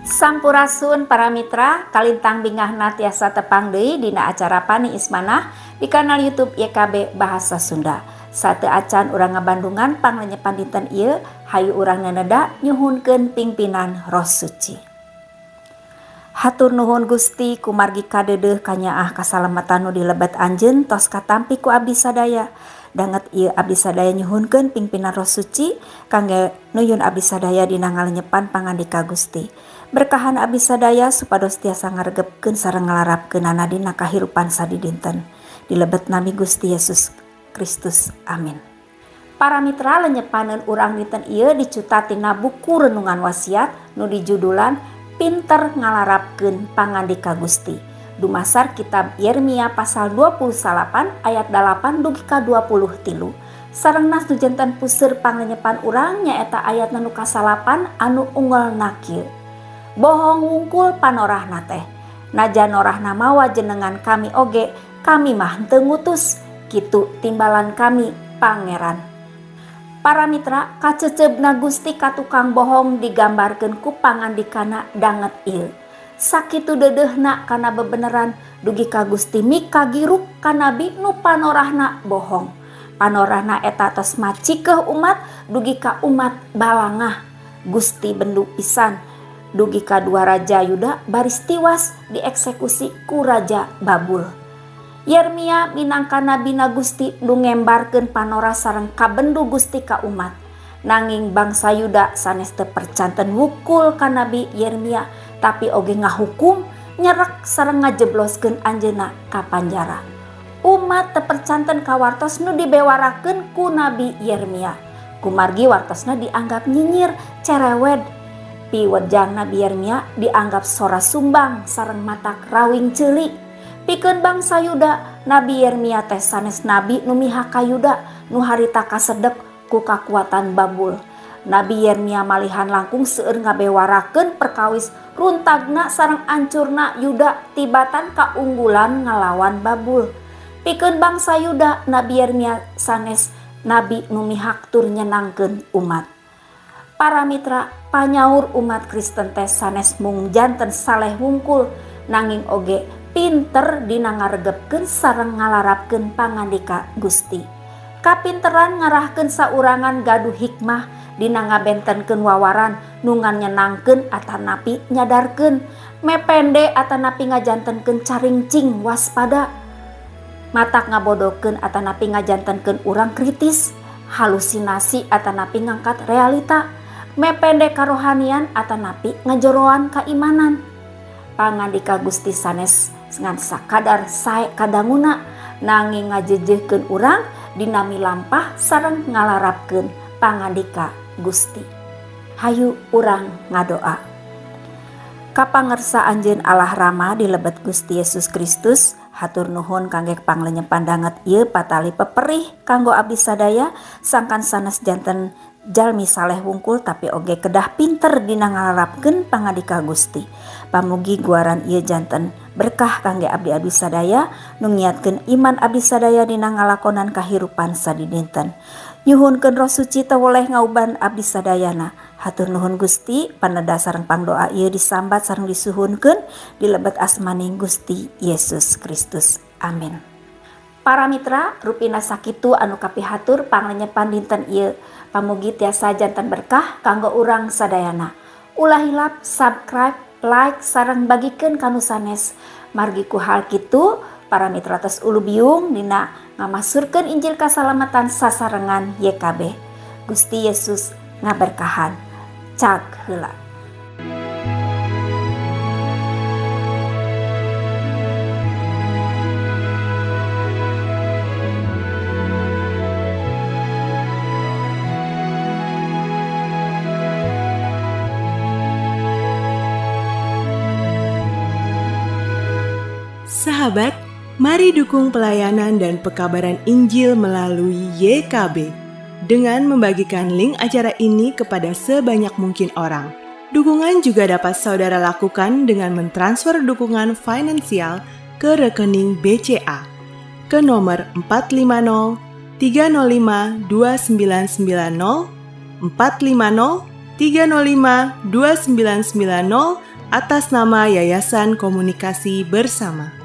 Sampurasun para mitra, kalintang bingahna tiasa tepang deui dina acara Pani Ismanah di kanal YouTube YKB Bahasa Sunda. Sate acan urang ngabandungan panglenyepan dinten ieu, hayu urang neneda nyuhunkeun pingpinan Roh Suci. Hatur nuhun Gusti kumargi kadeudeuh kanyaah kasalamatan nu dilebet anjeun tos katampi ku abdi sadaya. Danget ieu abdi sadaya nyuhunkeun pingpinan Roh Suci kangge nuyun abdi sadaya dina ngalenyepan pangandika Gusti. Berkahan abdi sadaya supados tiasa ngaregepkeun sareng ngalarapkeunana dina kahirupan sadidinten. Dilebet nami Gusti Yesus Kristus. Amin. Para mitra, lenyepaneun urang dinten ieu dicuta tina buku renungan wasiat nu dijudulan Pinter Ngalarapkeun Pangandika Gusti. Dumasar kitab Yeremia pasal 28 ayat 8 dugi ka 23. Sareng nas nu janten puseur panglenyepan urang nyaeta ayat nu ka-8 anu unggelna kieu. Bohong wungkul panorahna teh, najan norahna mawa jenengan kami oge, kami mah henteu ngutus, kitu timbalan kami pangeran. Para mitra, kaceceubna Gusti ka tukang bohong digambarkeun ku pangandikana danget ieu. Sakitu deudeuhna kana bebeneran dugi ka Gusti mikagiruk ka nabi nu panorahna bohong. Panorahna eta tos macikeuh umat dugi ka umat balangah. Gusti bendu pisan dugi ka dua raja Yuda baris tiwas dieksekusi ku Raja Babul. Yeremia minangka nabina Gusti nu ngembarkeun panora sareng kabendu Gusti ka umat. Nanging bangsa Yuda sanes teu percanten wukul ka Nabi Yeremia, tapi oge ngahukum, nyerek sareng ngajebloskeun anjeunna ka panjara. Umat teu percanten kawartos nu dibewarakeun ku Nabi Yeremia. Kumargi wartosna dianggap nyinyir, cerewet. Piwedjang Nabi Yeremia dianggap sora sumbang sareng matak rawing ceuli. Pikeun bangsa Yuda, Nabi Yeremia teh sanes nabi nu mihak ka Yuda nu harita kasedek ku kakuatan Babul. Nabi Yeremia malihan langkung seueur ngabewarakeun perkawis runtagna sareng ancurna Yuda tibatan kaunggulan ngalawan Babul. Pikeun bangsa Yuda, Nabi Yeremia sanes nabi nu mihak tur nyenangkeun umat. Para mitra, panyaur umat Kristen teh sanes mung janten saleh wungkul, nanging oge pinter dina ngaregepkeun sareng ngalarapkeun pangandika Gusti. Kapinteran ngarahkeun saurangan gaduh hikmah dina ngabentenkeun wawaran nu nganyenangkeun atanapi nyadarkeun, mepende atanapi ngajantenkeun caringcing waspada, matak ngabodokeun atanapi ngajantenkeun urang kritis, halusinasi atanapi ngangkat realita, mepende karohanian atanapi ngajoroan keimanan. Pangandika Gusti sanes ngan sakadar sae kadanguna, nanging ngajejehkeun urang dina milampah sareng ngalarapkeun pangandika Gusti. Hayu urang ngadoa. Kapangersa anjeun Allah Rama dilebet Gusti Yesus Kristus, hatur nuhun kangge panglenyepan danget ieu patali peperih kanggo abdi sadaya sangkan sanes janten jalmi saleh wungkul tapi oge kedah pinter dina ngalarapkeun pangandika Gusti. Pamugi guaran ieu janten berkah kangge abdi-abdi sadaya nu ngiatkeun iman abdi sadaya dina ngalakonan kahirupan sadidinten. Nyuhunkeun Roh Suci teu woleh ngauban abdi sadayana. Hatur nuhun Gusti, paneda sareng pangdoa ieu disambat sareng disuhunkeun dilebet asmaning Gusti Yesus Kristus. Amin. Para mitra, rupina sakitu anu kapihatur panglenyepan dinten ieu. Pamugi tiasa janten berkah kanggo urang sadayana. Ulah hilap subscribe, like sareng bagikeun kanu sanes. Margi ku hal kitu, para mitra tos ulu biung dina ngamasurkeun Injil kasalamatan sasarengan YKB. Gusti Yesus ngaberkahan. Cak heula. Sahabat, mari dukung pelayanan dan pekabaran Injil melalui YKB dengan membagikan link acara ini kepada sebanyak mungkin orang. Dukungan juga dapat saudara lakukan dengan mentransfer dukungan finansial ke rekening BCA ke nomor 450 305 2990 450 305 2990 atas nama Yayasan Komunikasi Bersama.